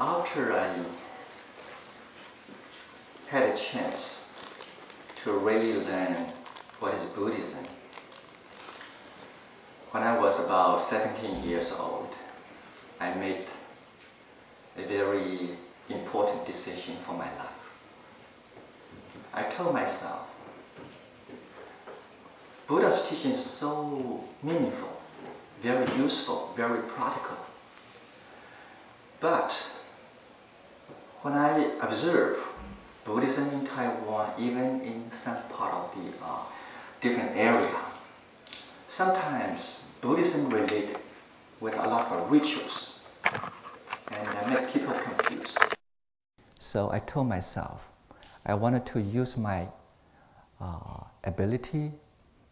After I had a chance to really learn what is Buddhism, when I was about 17 years old, I made a very important decision for my life. I told myself, Buddha's teaching is so meaningful, very useful, very practical. But when I observe Buddhism in Taiwan, even in some part of the different area, sometimes Buddhism related with a lot of rituals and make people confused. So I told myself, I wanted to use my ability,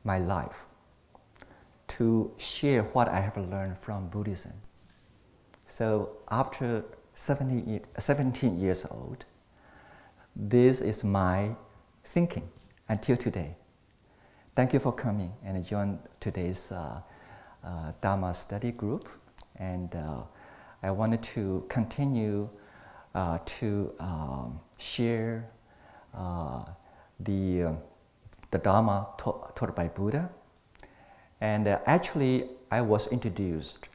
my life, to share what I have learned from Buddhism. So after 17 years old, this is my thinking until today. Thank you for coming and join today's Dharma study group. And I wanted to continue to share the Dharma taught by Buddha. And actually, I was introduced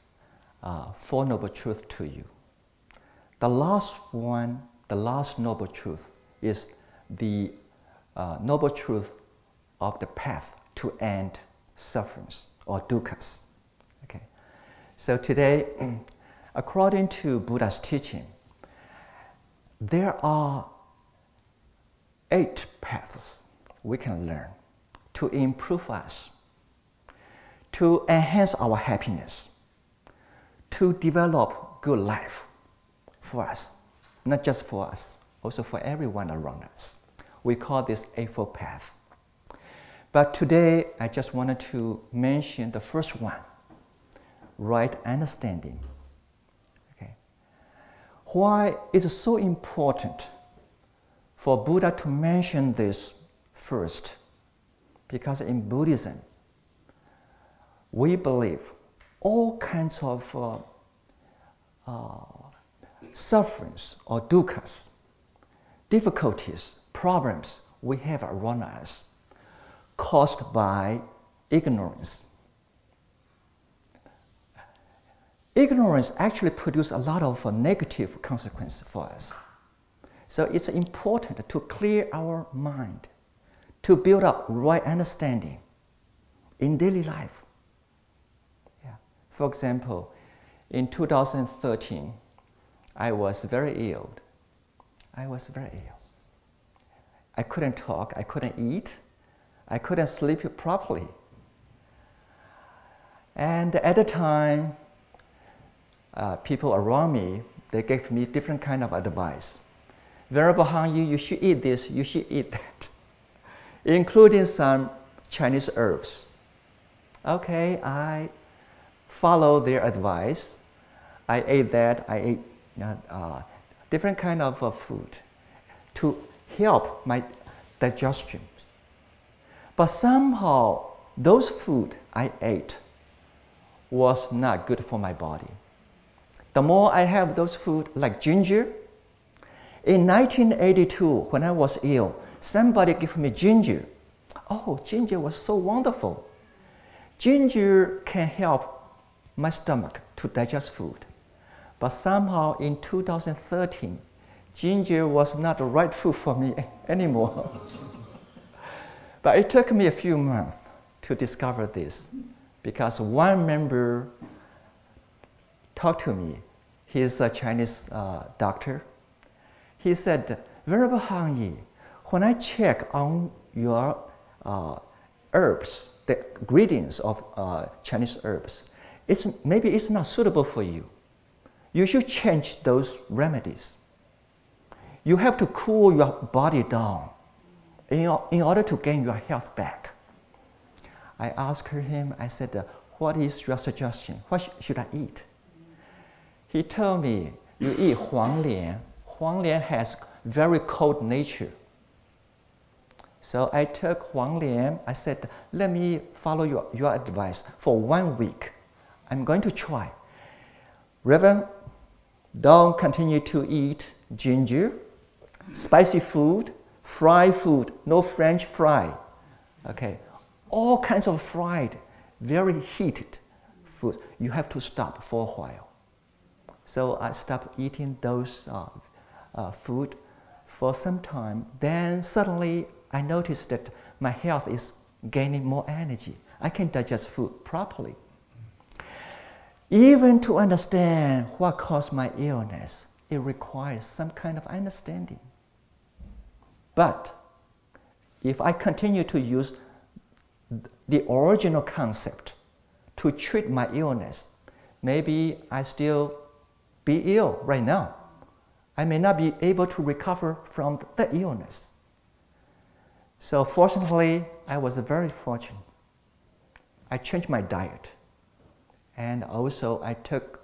Four Noble Truths to you. The last one, the last noble truth is the noble truth of the path to end sufferings or dukkhas. Okay. So today, according to Buddha's teaching, there are 8 paths we can learn to improve us, to enhance our happiness, to develop good life for us, not just for us, also for everyone around us. We call this Eightfold Path. But today, I just wanted to mention the first one, right understanding. Okay. Why is it so important for Buddha to mention this first? Because in Buddhism, we believe all kinds of sufferings or dukkhas, difficulties, problems we have around us caused by ignorance. Ignorance actually produces a lot of negative consequences for us. So it's important to clear our mind, to build up right understanding in daily life. Yeah. For example, in 2013, I was very ill. I was very ill. I couldn't talk, I couldn't eat, I couldn't sleep properly. And at the time, people around me, they gave me different kind of advice. Venerable Hangyi, you should eat this, you should eat that, including some Chinese herbs. Okay, I followed their advice. I ate that, I ate different kind of food to help my digestion. But somehow, those food I ate was not good for my body. The more I have those food, like ginger, in 1982, when I was ill, somebody gave me ginger. Oh, ginger was so wonderful. Ginger can help my stomach to digest food. But somehow in 2013, ginger was not the right food for me anymore. But it took me a few months to discover this, because one member talked to me. He's a Chinese doctor. He said, Venerable Hangyi, when I check on your herbs, the ingredients of Chinese herbs, maybe it's not suitable for you. You should change those remedies. You have to cool your body down in order to gain your health back. I asked him, I said, what is your suggestion? What should I eat? He told me, you eat Huang Lian. Huang Lian has very cold nature. So I took Huang Lian. I said, let me follow your advice for 1 week. I'm going to try. Reverend, Don't continue to eat ginger, spicy food, fried food, no French fry. Okay, all kinds of fried, very heated food. You have to stop for a while. So I stopped eating those food for some time. Then suddenly I noticed that my health is gaining more energy. I can digest food properly. Even to understand what caused my illness, it requires some kind of understanding. But if I continue to use the original concept to treat my illness, maybe I still be ill right now. I may not be able to recover from the illness. So fortunately, I was very fortunate. I changed my diet. And also I took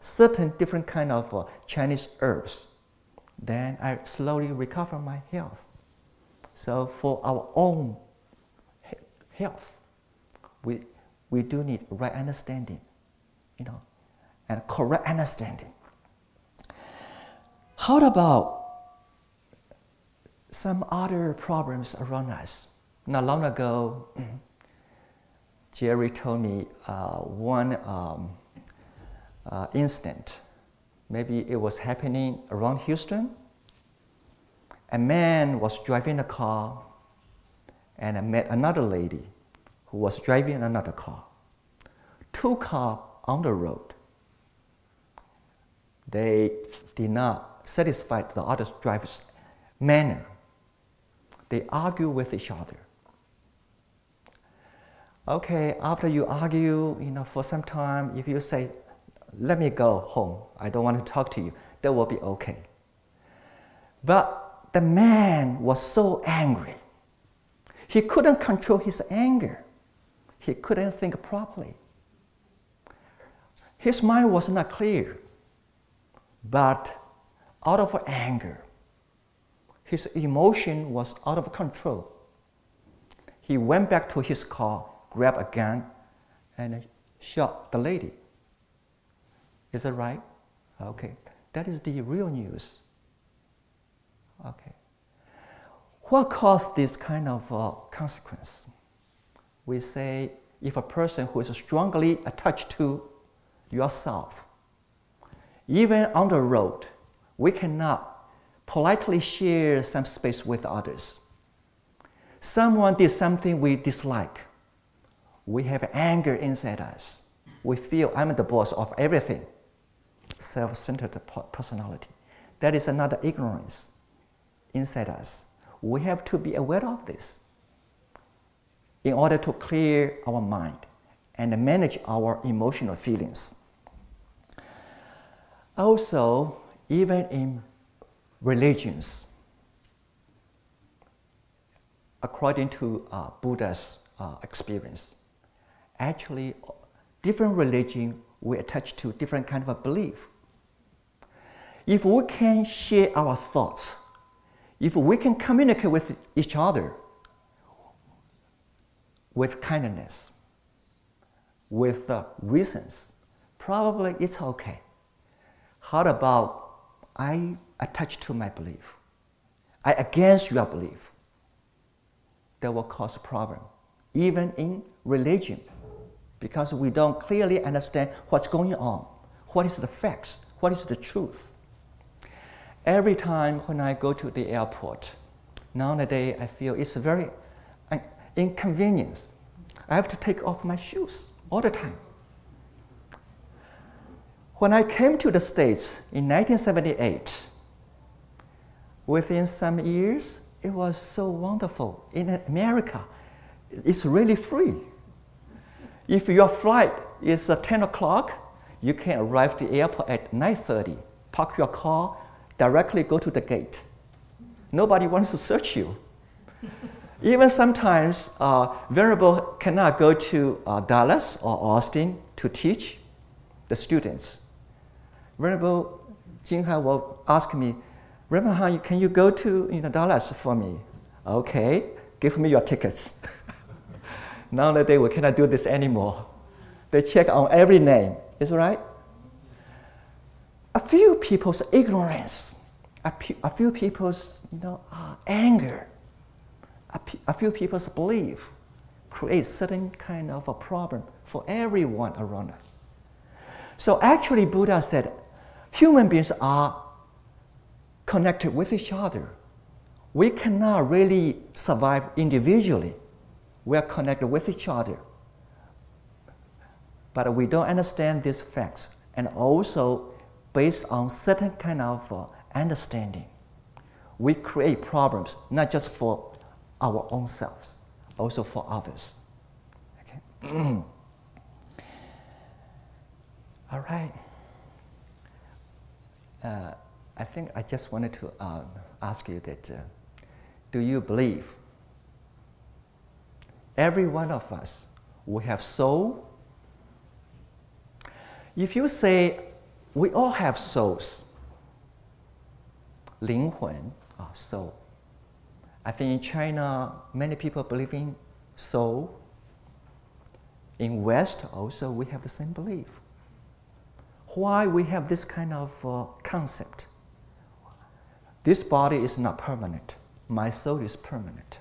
certain different kind of Chinese herbs. Then I slowly recover my health. So for our own health, we do need right understanding, and correct understanding. How about some other problems around us? Not long ago, Jerry told me one incident. Maybe it was happening around Houston. A man was driving a car and I met another lady who was driving another car. Two cars on the road. They did not satisfy the other driver's manner. They argue with each other. Okay, after you argue, for some time, if you say, let me go home, I don't want to talk to you, that will be okay. But the man was so angry. He couldn't control his anger. He couldn't think properly. His mind was not clear. But out of anger, his emotion was out of control. He went back to his car, grabbed a gun, and shot the lady. Is that right? Okay, that is the real news. Okay. What caused this kind of consequence? We say if a person who is strongly attached to yourself, even on the road, we cannot politely share some space with others. Someone did something we dislike. We have anger inside us. We feel I'm the boss of everything. Self-centered personality. That is another ignorance inside us. We have to be aware of this in order to clear our mind and manage our emotional feelings. Also, even in religions, according to Buddha's experience, actually different religion we attach to different kind of a belief. If we can share our thoughts, if we can communicate with each other with kindness, with reasons, probably it's okay. How about I attach to my belief? I against your belief. That will cause a problem, even in religion, because we don't clearly understand what's going on, what is the facts, what is the truth. Every time when I go to the airport, nowadays I feel it's very inconvenient. I have to take off my shoes all the time. When I came to the States in 1978, within some years, it was so wonderful. In America, it's really free. If your flight is 10 o'clock, you can arrive at the airport at 9:30, park your car, directly go to the gate. Nobody wants to search you. Even sometimes, Venerable cannot go to Dallas or Austin to teach the students. Venerable Jinghai will ask me, Reverend Han, can you go to Dallas for me? Okay, give me your tickets. Nowadays, we cannot do this anymore. They check on every name, is right? a few people's ignorance, a few people's anger, a few people's belief creates certain kind of a problem for everyone around us. So actually Buddha said, human beings are connected with each other. We cannot really survive individually. We are connected with each other. But we don't understand these facts. And also, based on certain kind of understanding, we create problems, not just for our own selves, also for others. Okay. All right. I think I just wanted to ask you that, do you believe every one of us will have soul? If you say we all have souls, 灵魂, soul. I think in China, many people believe in soul. In West also, we have the same belief. Why we have this kind of concept? This body is not permanent. My soul is permanent.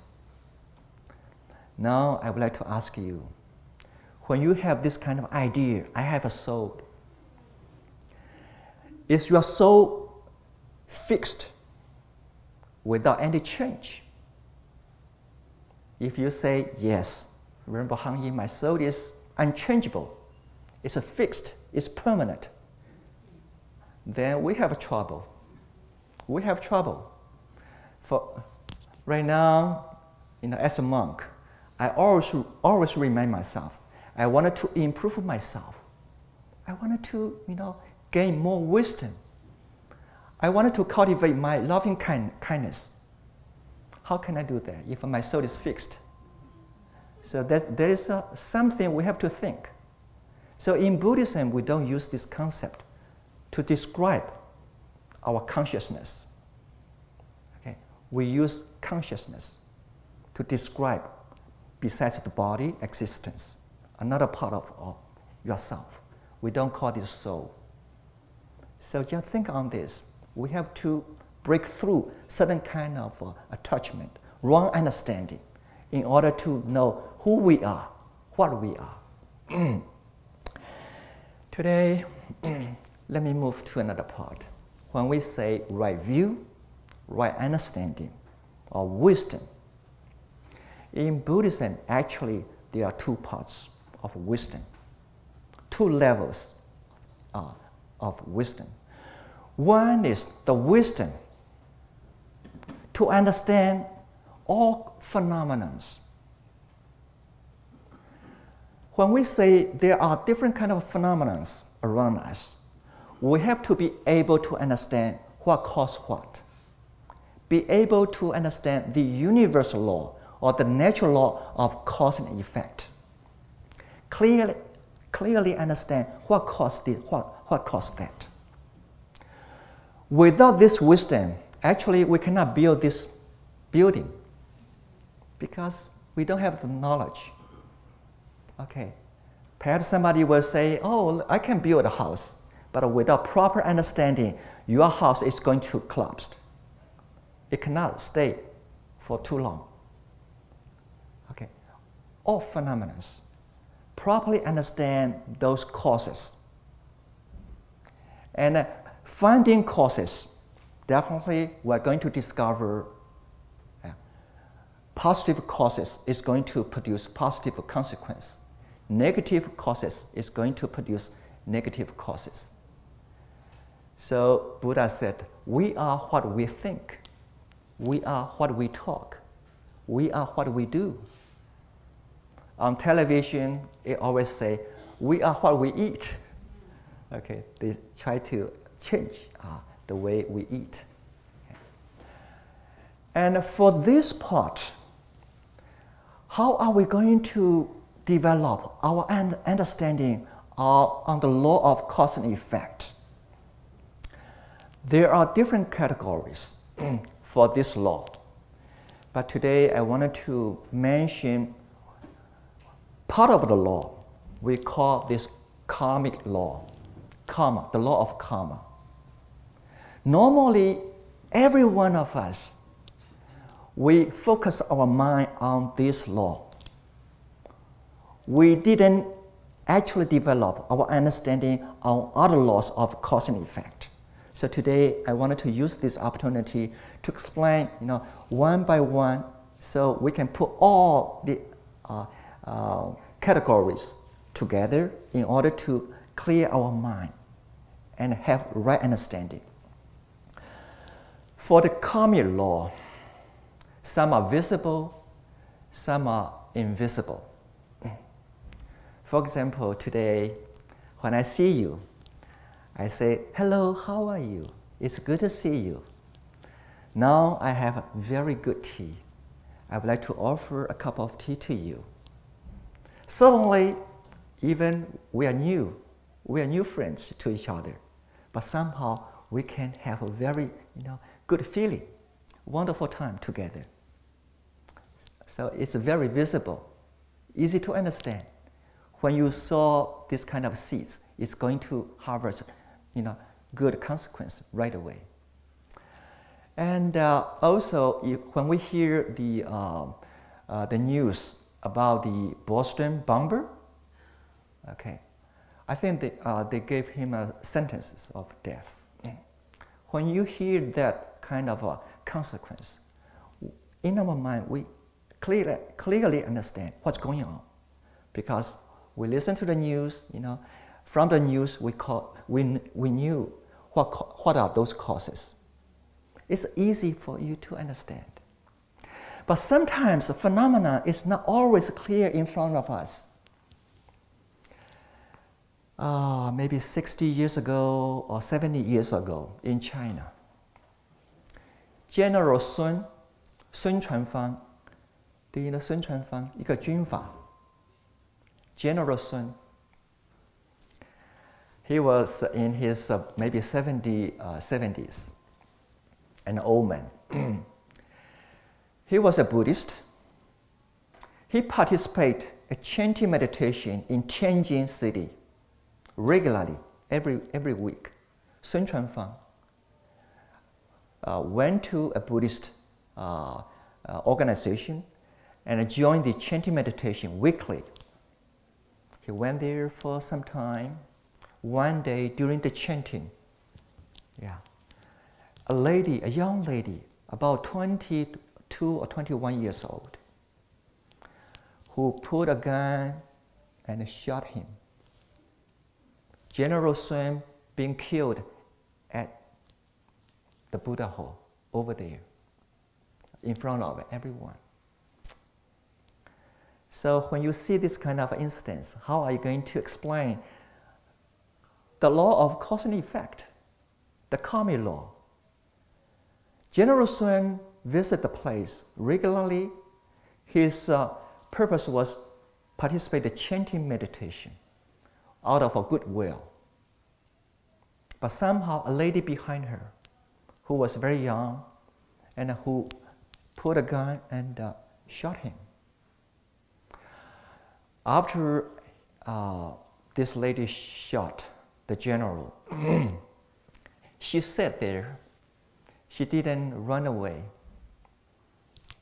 Now, I would like to ask you, when you have this kind of idea, I have a soul, is your soul fixed without any change? If you say, yes, remember Hangyi, my soul is unchangeable, it's fixed, it's permanent, then we have trouble. We have trouble. For right now, as a monk, I always remind myself, I wanted to improve myself. I wanted to, gain more wisdom. I wanted to cultivate my loving kindness. How can I do that if my soul is fixed? So there is something we have to think. So in Buddhism, we don't use this concept to describe our consciousness. Okay? We use consciousness to describe, besides the body, existence, another part of yourself. We don't call this soul. So just think on this. We have to break through certain kind of attachment, wrong understanding, in order to know who we are, what we are. Today, let me move to another part. When we say right view, right understanding, or wisdom, in Buddhism, actually, there are two parts of wisdom, two levels of wisdom. One is the wisdom to understand all phenomena. When we say there are different kinds of phenomena around us, we have to be able to understand what causes what. Be able to understand the universal law or the natural law of cause and effect. Clearly understand what caused that. Without this wisdom, actually we cannot build this building because we don't have the knowledge. Okay, perhaps somebody will say, oh, I can build a house, but without proper understanding, your house is going to collapse. It cannot stay for too long. Okay, all phenomena, properly understand those causes. And finding causes, definitely we're going to discover positive causes is going to produce positive consequence. Negative causes is going to produce negative causes. So Buddha said, we are what we think. We are what we talk. We are what we do. On television, they always say, we are what we eat. Okay, they try to change the way we eat. Okay. And for this part, how are we going to develop our understanding on the law of cause and effect? There are different categories for this law. But today I wanted to mention part of the law. We call this karmic law, karma, the law of karma. Normally, every one of us, we focus our mind on this law. We didn't actually develop our understanding on other laws of cause and effect. So today, I wanted to use this opportunity to explain, one by one, so we can put all the categories together in order to clear our mind and have right understanding. For the karmic law, some are visible, some are invisible. For example, today, when I see you, I say, hello, how are you? It's good to see you. Now I have very good tea. I would like to offer a cup of tea to you. Suddenly, even we are new friends to each other, but somehow we can have a very good feeling, wonderful time together. So it's very visible, easy to understand. When you sow this kind of seeds, it's going to harvest good consequence right away. And also, when we hear the news about the Boston bomber, okay, I think they gave him a sentence of death. When you hear that kind of a consequence, in our mind we clearly understand what's going on, because we listen to the news. From the news we knew what are those causes. It's easy for you to understand. But sometimes the phenomenon is not always clear in front of us. Maybe 60 years ago or 70 years ago in China, General Sun Chuanfang, do you know Sun Chuanfang? 一个军阀 General Sun. He was in his maybe 70s, an old man. He was a Buddhist. He participated in chanting meditation in Tianjin city regularly, every week. Sun Chuanfang went to a Buddhist organization and joined the chanting meditation weekly. He went there for some time. One day during the chanting, a young lady, about 22 or 21 years old, who pulled a gun and shot him. General Sun being killed at the Buddha Hall over there, in front of everyone. So when you see this kind of instance, how are you going to explain the law of cause and effect, the karmic law? General Sun visited the place regularly. His purpose was participate in chanting meditation out of a goodwill. But somehow a lady behind her, who was very young and who pulled a gun and shot him. After this lady shot the general, she sat there. She didn't run away.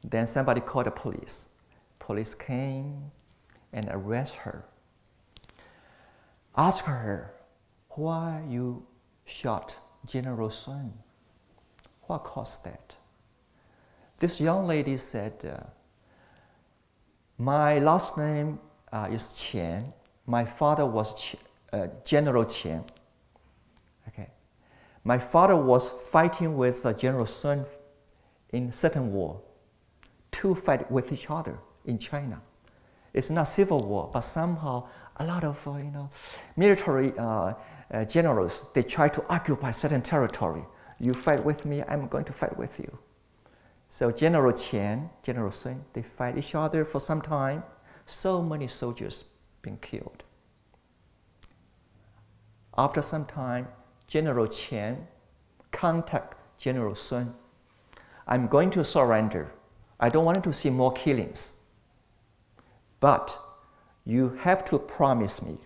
Then somebody called the police. Police came and arrested her. Asked her, why you shot General Sun? What caused that? This young lady said, my last name is Qian. My father was General Qian. Okay. My father was fighting with General Sun in certain war, to fight with each other in China. It's not civil war, but somehow a lot of military generals, they try to occupy certain territory. You fight with me, I'm going to fight with you. So General Qian, General Sun, they fight each other for some time. So many soldiers being killed. After some time, General Qian contact General Sun. I'm going to surrender. I don't want to see more killings. But you have to promise me,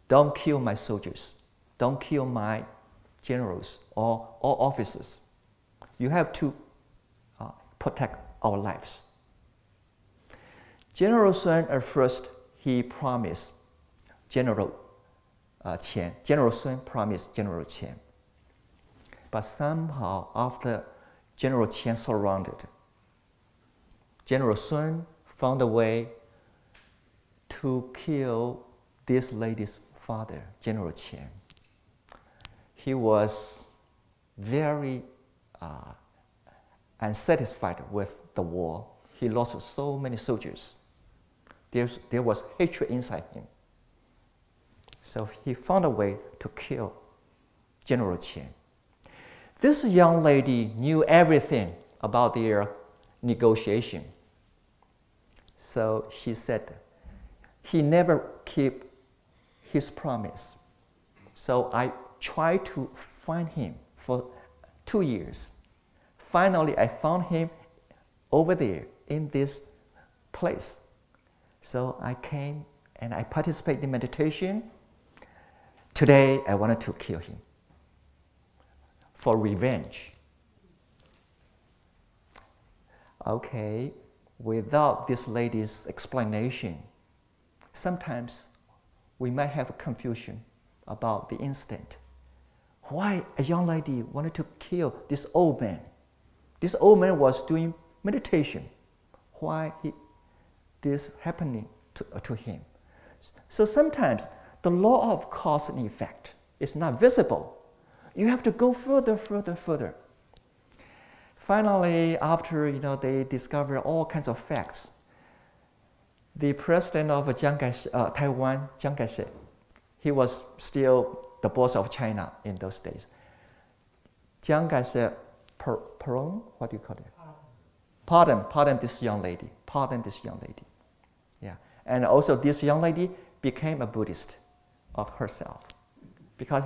don't kill my soldiers. Don't kill my generals or officers. You have to protect our lives. General Sun at first, he promised General Qian. General Sun promised General Qian. But somehow, after General Qian surrounded, General Sun found a way to kill this lady's father, General Qian. He was very unsatisfied with the war. He lost so many soldiers. There was hatred inside him. So he found a way to kill General Qian. This young lady knew everything about their negotiation. So she said, he never kept his promise. So I tried to find him for 2 years. Finally, I found him over there in this place. So I came and I participated in meditation. Today, I wanted to kill him for revenge. Okay, without this lady's explanation, sometimes we might have a confusion about the incident. Why a young lady wanted to kill this old man? This old man was doing meditation. Why this happening to him? So sometimes the law of cause and effect is not visible. You have to go further, further, further. Finally, after they discover all kinds of facts, the president of Taiwan, Chiang Kai-shek, he was still the boss of China in those days. Chiang Kai-shek, pardon, what do you call it? Pardon this young lady. Pardon this young lady. Yeah, and also this young lady became a Buddhist of herself, because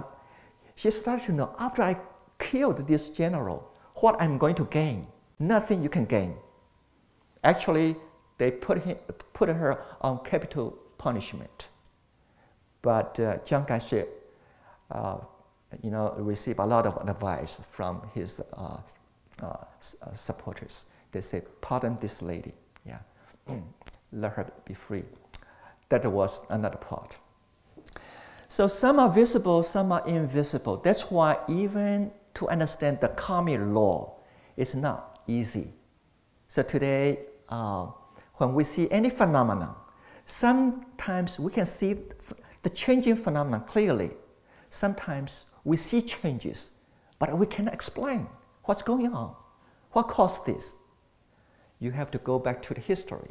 she started to know, after I killed this general, what I'm going to gain? Nothing you can gain. Actually, they put her on capital punishment. But Chiang Kai-shek, received a lot of advice from his supporters. They say, pardon this lady, yeah, let her be free. That was another part. So some are visible, some are invisible. That's why even to understand the karmic law is not easy. So today, when we see any phenomenon, sometimes we can see the changing phenomenon clearly. Sometimes we see changes, but we cannot explain what's going on, what caused this. You have to go back to the history,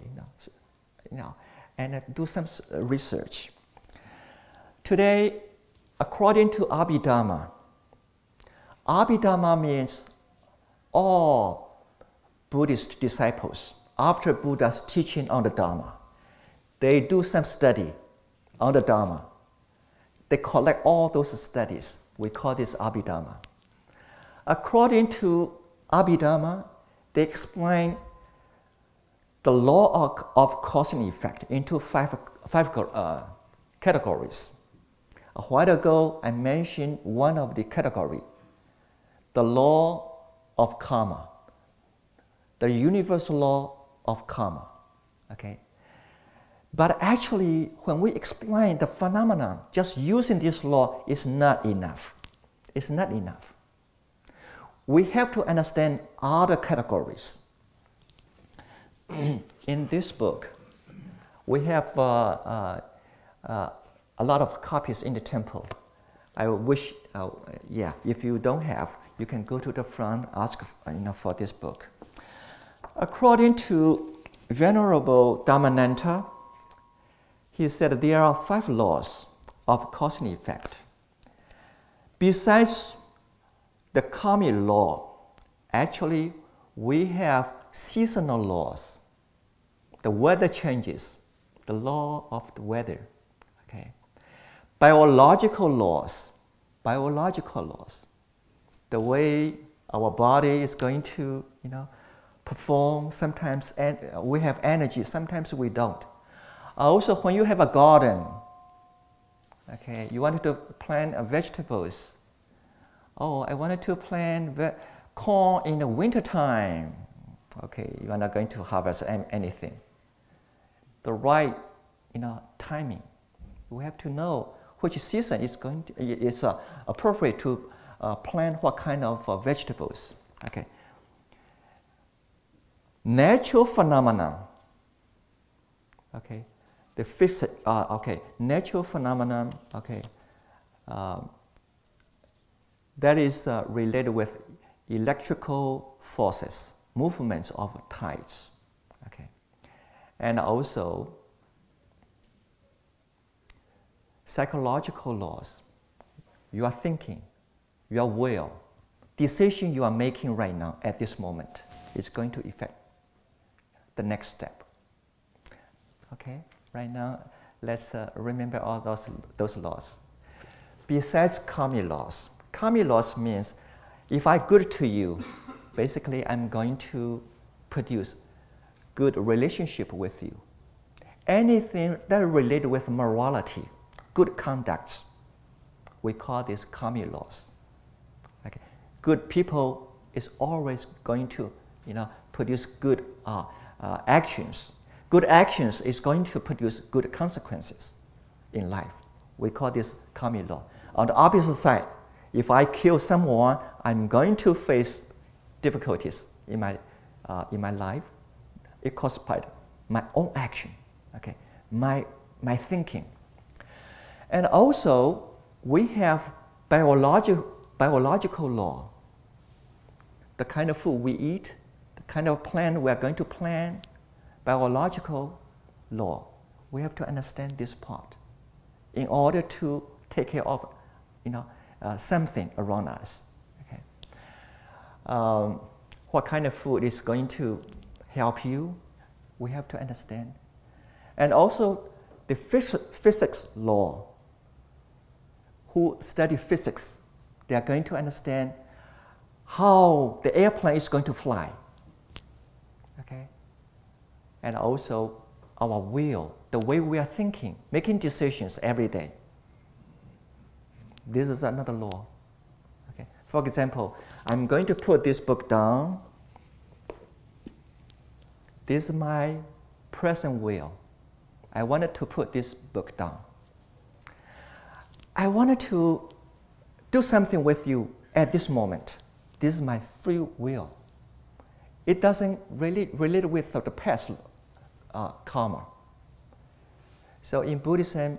and do some research. Today, according to Abhidharma, Abhidharma means all Buddhist disciples, after Buddha's teaching on the Dharma, they do some study on the Dharma. They collect all those studies. We call this Abhidharma. According to Abhidharma, they explain the law of cause and effect into five categories. A while ago, I mentioned one of the categories, the law of karma, the universal law of karma. Okay? But actually, when we explain the phenomenon, just using this law is not enough. It's not enough. We have to understand other categories. In this book, we have a lot of copies in the temple. I wish, if you don't have, you can go to the front, ask for this book. According to Venerable Dhammananta, he said there are 5 laws of cause and effect. Besides the karmic law, actually we have seasonal laws. The weather changes, the law of the weather. Okay. Biological laws, the way our body is going to, perform. Sometimes we have energy, sometimes we don't. Also, when you have a garden, okay, you want to plant vegetables, Oh, I wanted to plant corn in the winter time. Okay, you are not going to harvest anything. The right, timing. We have to know which season is appropriate to plant what kind of vegetables. Okay. Natural phenomenon. Okay. The physics. Okay. Natural phenomenon. Okay. That is related with electrical forces, movements of tides. Okay. And also psychological laws. You are thinking, your will, decision you are making right now at this moment is going to affect the next step. Okay, right now let's remember all those laws. Besides karmic laws means if I'm good to you, basically I'm going to produce good relationship with you. Anything that is related with morality, good conducts, we call this karmic laws. Okay. Good people is always going to, produce good actions. Good actions is going to produce good consequences in life. We call this karmic law. On the opposite side, if I kill someone, I'm going to face difficulties in my life. It caused by my own action, okay, my thinking. And also, we have biological law. The kind of food we eat, the kind of plant we are going to plant, biological law. We have to understand this part in order to take care of, something around us. Okay. What kind of food is going to help you? We have to understand. And also, the physics law. Who study physics, they are going to understand how the airplane is going to fly. Okay? And also our will, the way we are thinking, making decisions every day. This is another law. Okay? For example, I'm going to put this book down. This is my present will. I wanted to put this book down. I wanted to do something with you at this moment. This is my free will. It doesn't really relate with the past karma. So in Buddhism,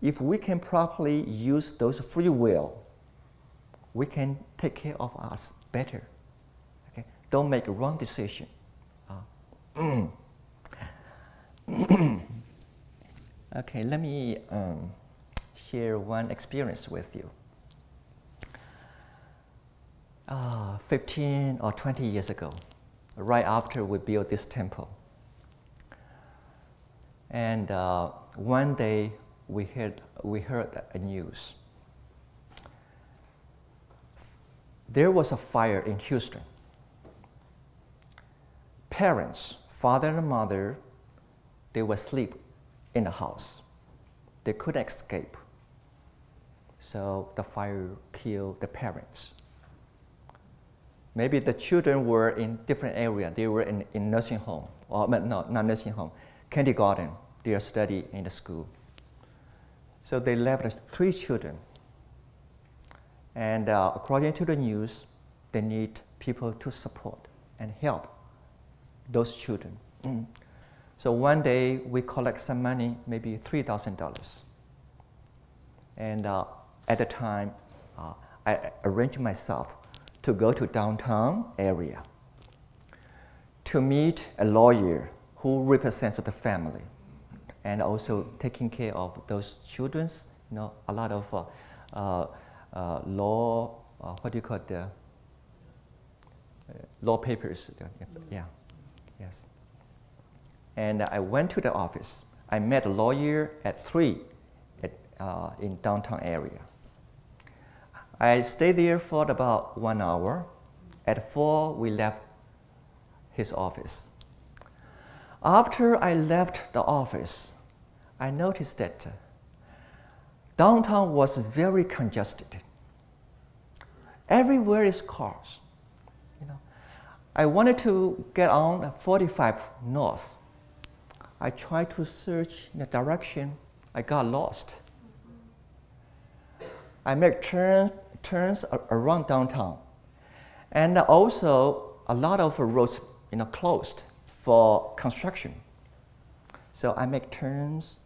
if we can properly use those free will, we can take care of us better. Okay? Don't make a wrong decision. Okay, let me share one experience with you. 15 or 20 years ago, right after we built this temple. And one day we heard a news. There was a fire in Houston. Parents, father and mother, they were asleep in the house. They couldn't escape. So the fire killed the parents. Maybe the children were in different area. They were in nursing home, or no, not nursing home, kindergarten. They are studying in the school. So they left 3 children. And according to the news, they need people to support and help those children. So one day we collect some money, maybe $3,000. And at the time, I arranged myself to go to downtown area to meet a lawyer who represents the family and also taking care of those children's, a lot of law, what do you call it? Law papers. Yeah, yes. And I went to the office. I met a lawyer at 3 in downtown area. I stayed there for about 1 hour. At 4, we left his office. After I left the office, I noticed that downtown was very congested. Everywhere is cars. You know, I wanted to get on 45 north. I tried to search in the direction. I got lost. I make turns around downtown, and also a lot of roads, closed for construction. So I make turns,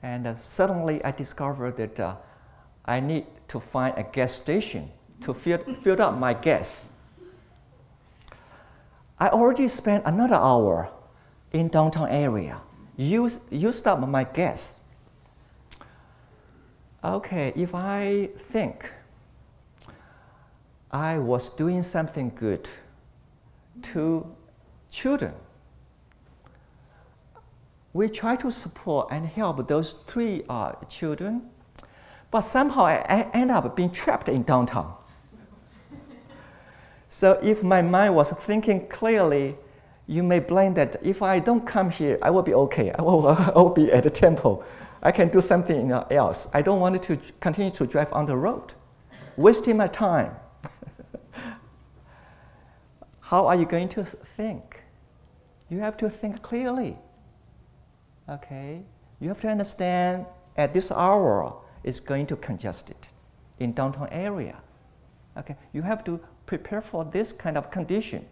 and suddenly I discovered that I need to find a gas station to fill up my gas. I already spent another hour in downtown area, used up my gas. Okay, if I think I was doing something good to children, we try to support and help those 3 children, but somehow I end up being trapped in downtown. So if my mind was thinking clearly, you may blame that if I don't come here, I will be okay. I will be at the temple. I can do something else. I don't want to continue to drive on the road, wasting my time. How are you going to think? You have to think clearly. Okay? You have to understand at this hour it's going to congested in downtown area. Okay? You have to prepare for this kind of condition.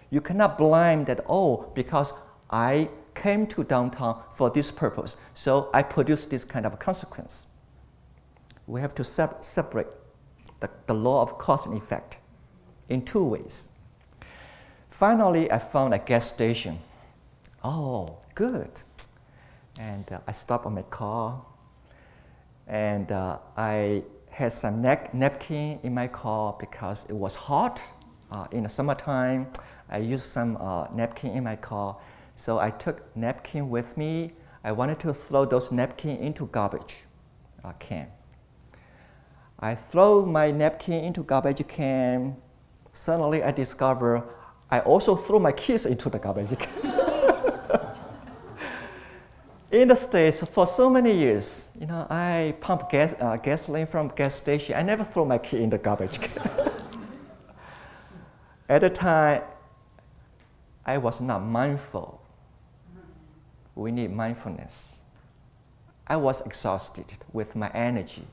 You cannot blame that, oh, because I came to downtown for this purpose, so I produce this kind of consequence. We have to separate the law of cause and effect in 2 ways. Finally, I found a gas station. Oh, good. And I stopped on my car, and I had some napkin in my car because it was hot. In the summertime, I used some napkin in my car. So I took napkin with me. I wanted to throw those napkins into garbage can. I throw my napkin into garbage can. Suddenly I discover I also throw my keys into the garbage can. In the States, for so many years, I pump gasoline from gas station. I never throw my key in the garbage can. At the time, I was not mindful. We need mindfulness. I was exhausted with my energy.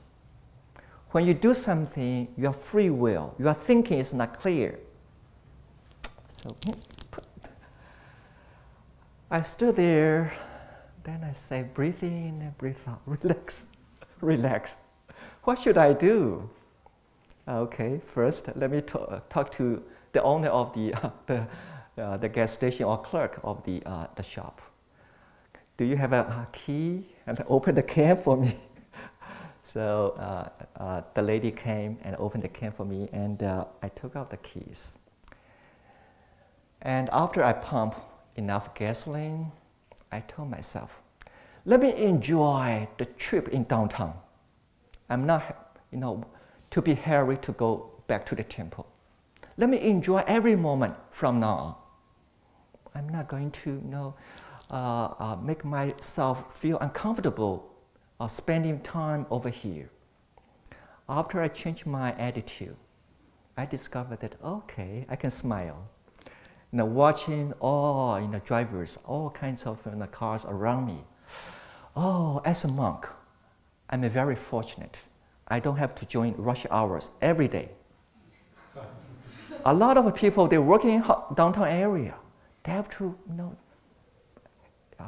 When you do something, your free will, your thinking is not clear. So I stood there, then I say, breathe in and breathe out, relax, relax. What should I do? Okay, first let me talk to the owner of the gas station or clerk of the shop. Do you have a key? And open the can for me. So the lady came and opened the can for me, and I took out the keys. And after I pumped enough gasoline, I told myself, let me enjoy the trip in downtown. I'm not, to be hurried to go back to the temple. Let me enjoy every moment from now on. I'm not going to, make myself feel uncomfortable spending time over here. After I changed my attitude, I discovered that, okay, I can smile. Watching all drivers, all kinds of cars around me. Oh, as a monk, I'm very fortunate. I don't have to join rush hours every day. A lot of people, they work in downtown area. They have to,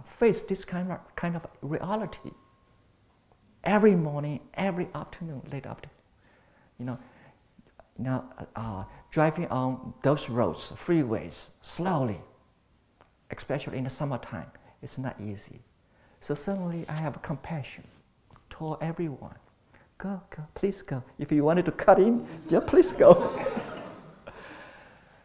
face this kind of reality. Every morning, every afternoon, late afternoon, driving on those roads, freeways, slowly, especially in the summertime, it's not easy. So suddenly I have compassion toward everyone. Go, please go. If you wanted to cut in, just please go.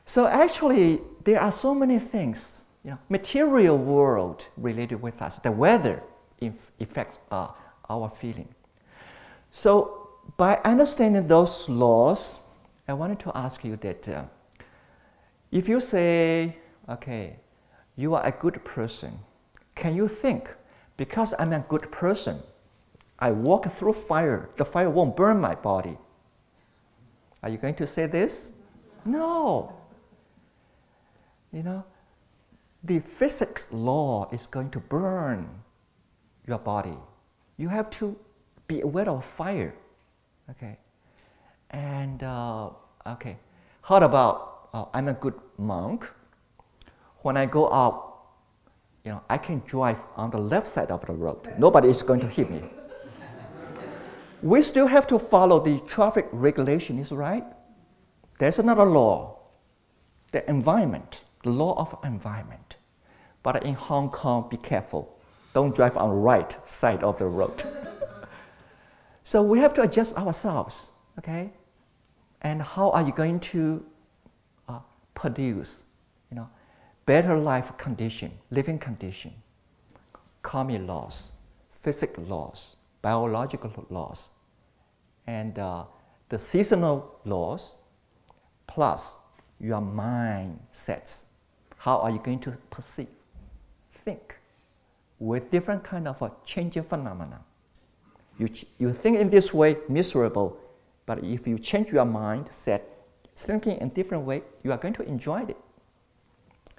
So actually, there are so many things, material world related with us. The weather affects our feeling. So by understanding those laws, I wanted to ask you that if you say, okay, you are a good person, can you think, because I'm a good person, I walk through fire. The fire won't burn my body. Are you going to say this? No. You know, the physics law is going to burn your body. You have to be aware of fire. Okay. And, okay. How about, I'm a good monk. When I go out, you know, I can drive on the left side of the road. Nobody is going to hit me. We still have to follow the traffic regulations, right? There's another law, the environment, the law of environment. But in Hong Kong, be careful. Don't drive on the right side of the road. So we have to adjust ourselves, okay? And how are you going to produce, you know, better life condition, living condition, karmic laws, physical laws, biological laws, and the seasonal laws, plus your mindsets. How are you going to perceive, think, with different kind of a changing phenomena? You think in this way, miserable, but if you change your mindset, thinking in a different way, you are going to enjoy it.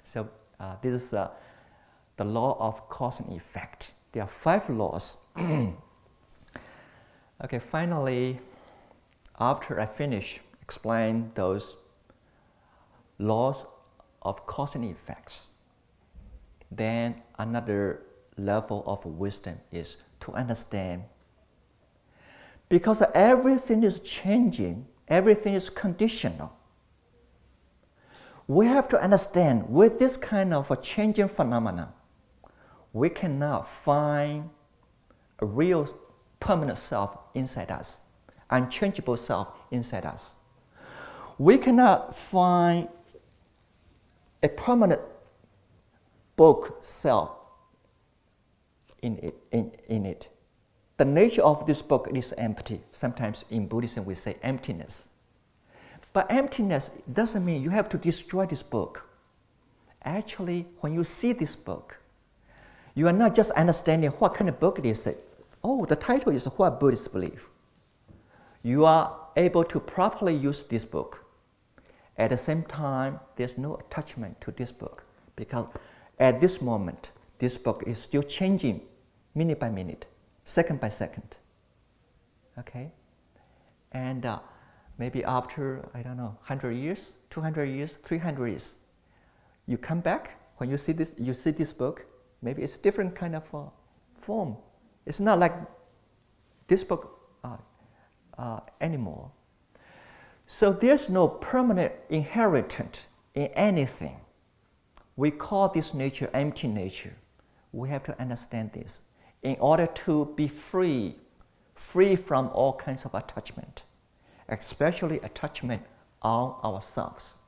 So this is the law of cause and effect. There are 5 laws. Okay, finally, after I finish explain those laws of cause and effects, then another level of wisdom is to understand. Because everything is changing, everything is conditional. We have to understand with this kind of a changing phenomena, we cannot find a real permanent self inside us, unchangeable self inside us. We cannot find a permanent book self in it. The nature of this book is empty. Sometimes in Buddhism we say emptiness. But emptiness doesn't mean you have to destroy this book. Actually, when you see this book, you are not just understanding what kind of book it is. Oh, the title is What Buddhists Believe. You are able to properly use this book. At the same time, there's no attachment to this book, because at this moment, this book is still changing minute by minute, second by second. Okay? And maybe after, I don't know, 100 years, 200 years, 300 years, you come back, when you see this book, maybe it's different kind of form. It's not like this book anymore. So there's no permanent inheritance in anything. We call this nature empty nature. We have to understand this in order to be free from all kinds of attachment, especially attachment on ourselves.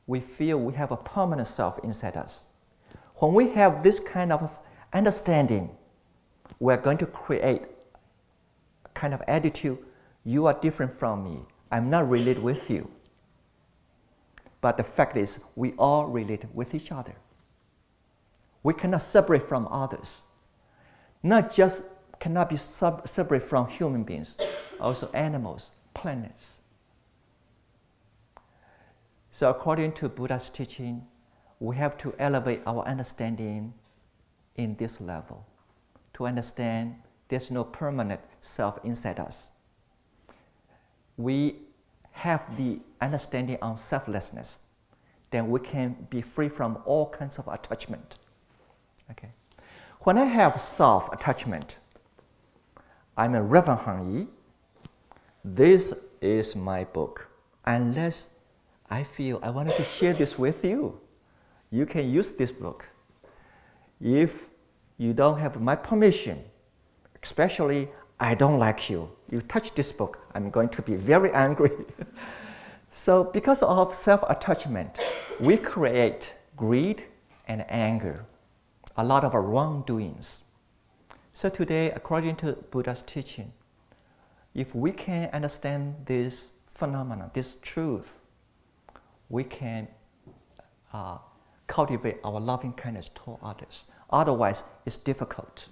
We feel we have a permanent self inside us. When we have this kind of understanding, we're going to create a kind of attitude, you are different from me, I'm not related with you. But the fact is, we all relate with each other. We cannot separate from others. Not just cannot be separate from human beings, also animals, planets. So according to Buddha's teaching, we have to elevate our understanding in this level, to understand there's no permanent self inside us. We have the understanding on selflessness, then we can be free from all kinds of attachment. Okay. When I have self-attachment, I'm a Reverend Han Yi. This is my book. Unless I feel I wanted to share this with you, you can use this book. If you don't have my permission, especially I don't like you, you touch this book, I'm going to be very angry. So because of self-attachment, we create greed and anger, a lot of wrongdoings. So today, according to Buddha's teaching, if we can understand this phenomenon, this truth, we can cultivate our loving kindness toward others. Otherwise, it's difficult.